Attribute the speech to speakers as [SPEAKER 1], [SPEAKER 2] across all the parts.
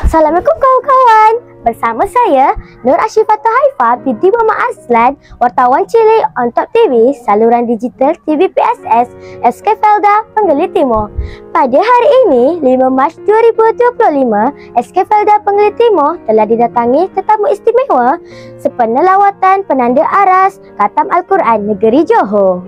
[SPEAKER 1] Assalamualaikum kawan-kawan. Bersama saya Nur Ashifatul Haifa binti Muhammad Aslan, wartawan cilik on Top TV, saluran digital TV PSS SK Felda Penggeli Timur. Pada hari ini 5 Mac 2025, SK Felda Penggeli Timur telah didatangi tetamu istimewa sempena lawatan penanda aras Khatam Al-Quran Negeri Johor.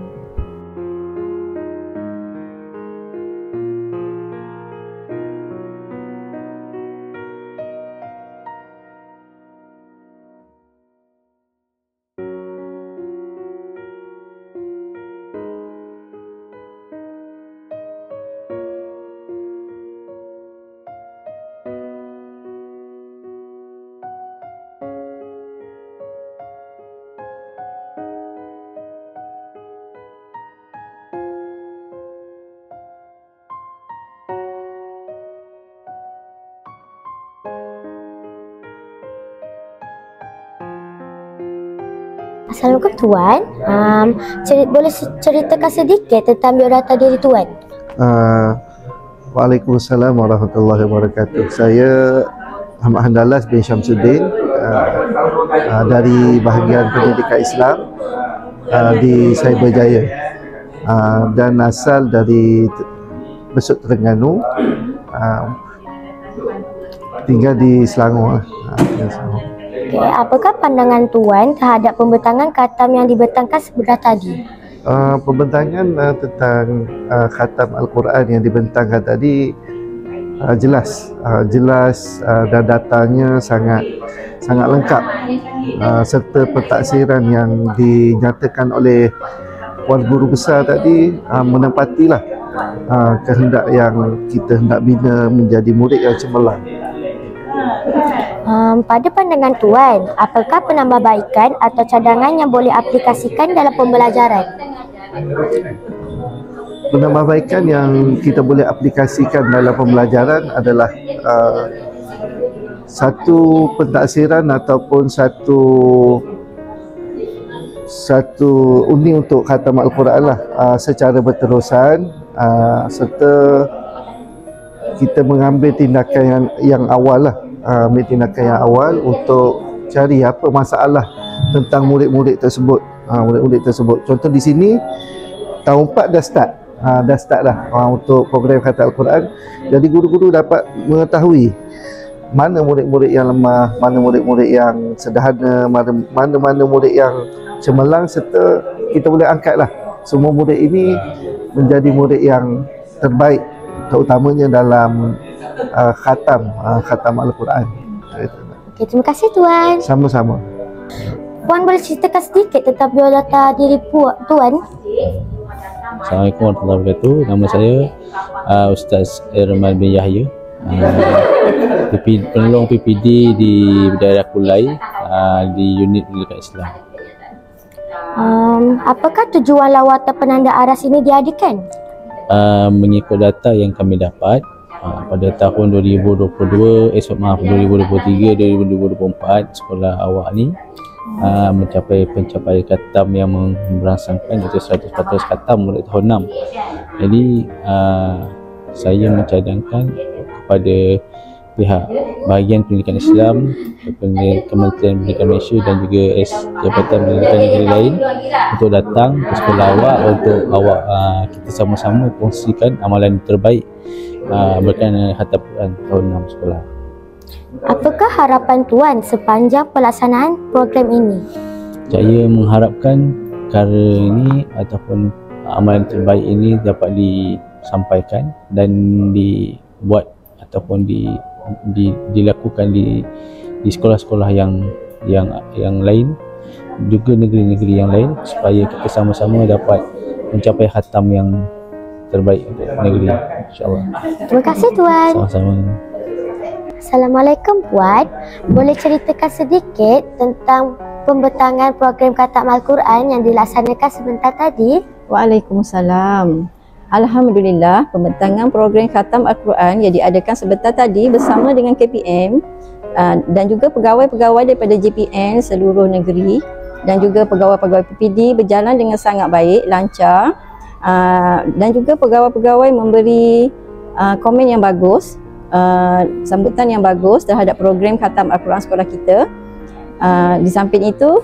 [SPEAKER 1] Assalamualaikum Tuan. Boleh ceritakan sedikit tentang biodata diri Tuan?
[SPEAKER 2] Waalaikumsalam warahmatullahi wabarakatuh. Saya Ahmad Handalas bin Syamsuddin dari bahagian pendidikan Islam di Cyberjaya, dan asal dari Besut Terengganu, tinggal di Selangor.
[SPEAKER 1] Apakah pandangan Tuan terhadap pembentangan khatam yang dibentangkan sebentar tadi?
[SPEAKER 2] Pembentangan tentang khatam Al-Quran yang dibentangkan tadi jelas dan datanya sangat lengkap, serta pentaksiran yang dinyatakan oleh Puan Guru Besar tadi menempatilah kehendak yang kita hendak bina menjadi murid yang cemerlang.
[SPEAKER 1] Pada pandangan Tuan, apakah penambahbaikan atau cadangan yang boleh aplikasikan dalam pembelajaran?
[SPEAKER 2] Penambahbaikan yang kita boleh aplikasikan dalam pembelajaran adalah satu pentaksiran ataupun satu undi untuk khatam Al-Quran lah, secara berterusan, serta kita mengambil tindakan yang awal lah, ambil tindakan yang awal untuk cari apa masalah tentang murid-murid tersebut. Contoh di sini tahun 4 dah start dah untuk program khatam Al-Quran. Jadi guru-guru dapat mengetahui mana murid-murid yang lemah, mana murid-murid yang sederhana, mana murid yang cemerlang, serta kita boleh angkatlah semua murid ini menjadi murid yang terbaik, terutamanya dalam khatam Al-Quran.
[SPEAKER 1] Okey, terima kasih Tuan.
[SPEAKER 2] Sama-sama.
[SPEAKER 1] Puan boleh ceritakan sedikit tentang biodata diri Tuan?
[SPEAKER 3] Assalamualaikum warahmatullahi wabarakatuh. Nama saya Ustaz Irman bin Yahya, penolong PPD di daerah Kulai, di unit pendidikan Islam.
[SPEAKER 1] Apakah tujuan lawatan penanda aras ini diadakan?
[SPEAKER 3] Mengikut data yang kami dapat, pada tahun 2023, 2024 sekolah awak ni mencapai pencapaian khatam yang merangsangkan itu 100% khatam mulai tahun 6. Jadi saya mencadangkan kepada pihak bahagian pendidikan Islam, Kementerian Pendidikan Malaysia dan juga Jabatan Pendidikan Negeri lain untuk datang ke sekolah awak untuk kita sama-sama kongsikan amalan terbaik berkaitan dengan khatam Quran tahun 6 sekolah.
[SPEAKER 1] Apakah harapan Tuan sepanjang pelaksanaan program ini?
[SPEAKER 3] Saya mengharapkan perkara ini ataupun amalan terbaik ini dapat disampaikan dan dibuat ataupun dilakukan di sekolah-sekolah yang lain, juga negeri-negeri yang lain, supaya kita sama-sama dapat mencapai khatam yang terbaik untuk negeri, insya-Allah.
[SPEAKER 1] Terima kasih Tuan.
[SPEAKER 3] Sama-sama.
[SPEAKER 1] Assalamualaikum Puan. Boleh ceritakan sedikit tentang pembentangan program khatam Al-Quran yang dilaksanakan sebentar tadi?
[SPEAKER 4] Waalaikumsalam. Alhamdulillah, pembentangan program khatam Al-Quran yang diadakan sebentar tadi bersama dengan KPM dan juga pegawai-pegawai daripada JPN seluruh negeri dan juga pegawai-pegawai PPD berjalan dengan sangat baik, lancar, dan juga pegawai-pegawai memberi komen yang bagus sambutan yang bagus terhadap program khatam Al-Quran sekolah kita. Di samping itu,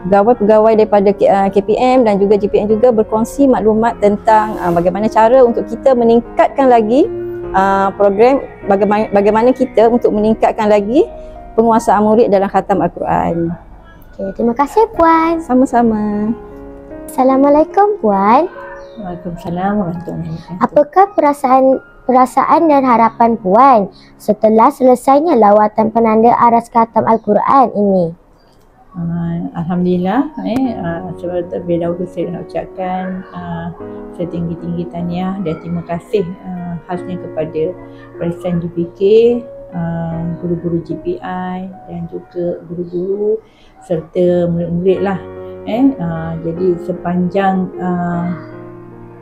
[SPEAKER 4] pegawai-pegawai daripada KPM dan juga GPM juga berkongsi maklumat tentang bagaimana cara untuk kita meningkatkan lagi program, bagaimana kita untuk meningkatkan lagi penguasaan murid dalam khatam Al-Quran.
[SPEAKER 1] Okay, terima kasih Puan.
[SPEAKER 4] Sama-sama.
[SPEAKER 1] Assalamualaikum Puan.
[SPEAKER 5] Waalaikumsalam warahmatullahi wabarakatuh.
[SPEAKER 1] Apakah perasaan dan harapan Puan setelah selesainya lawatan penanda aras khatam Al-Quran ini?
[SPEAKER 5] Alhamdulillah, terlebih dahulu saya nak ucapkan setinggi-tinggi tahniah dan terima kasih khasnya kepada Presiden GPK, guru-guru GPI dan juga guru-guru serta murid-murid lah. Jadi sepanjang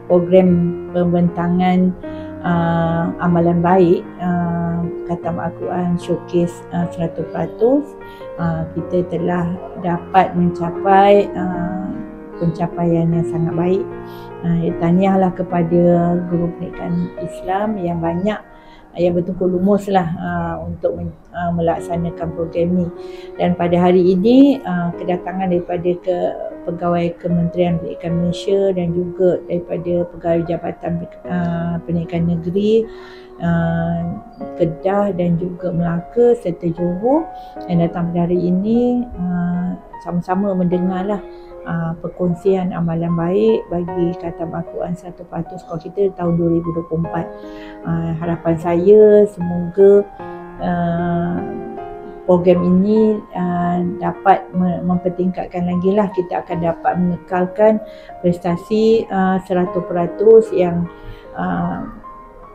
[SPEAKER 5] program pembentangan amalan baik khatam Al-Quran Showcase 100%, kita telah dapat mencapai pencapaian yang sangat baik. Tahniahlah kepada guru pendidikan Islam yang banyak, yang betul-betul lumus lah untuk melaksanakan program ni. Dan pada hari ini kedatangan daripada pegawai Kementerian Pendidikan Malaysia dan juga daripada pegawai Jabatan Pendidikan Negeri Kedah dan juga Melaka serta Johor yang datang pada hari ini sama-sama mendengarlah perkongsian amalan baik bagi khatam Al-Quran 100% sekolah kita tahun 2024. Harapan saya semoga program ini dapat mempertingkatkan lagi lah. Kita akan dapat mengekalkan prestasi 100% yang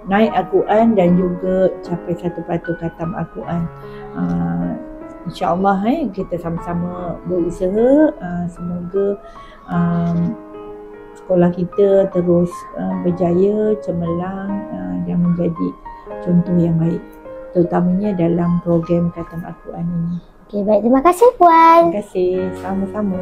[SPEAKER 5] naik Al-Quran dan juga capai 100% khatam Al-Quran. InsyaAllah kita sama-sama berusaha, semoga sekolah kita terus berjaya, cemerlang dan menjadi contoh yang baik, terutamanya dalam program khatam Al-Quran ini.
[SPEAKER 1] Okey, baik. Terima kasih Puan.
[SPEAKER 5] Terima kasih. Sama-sama.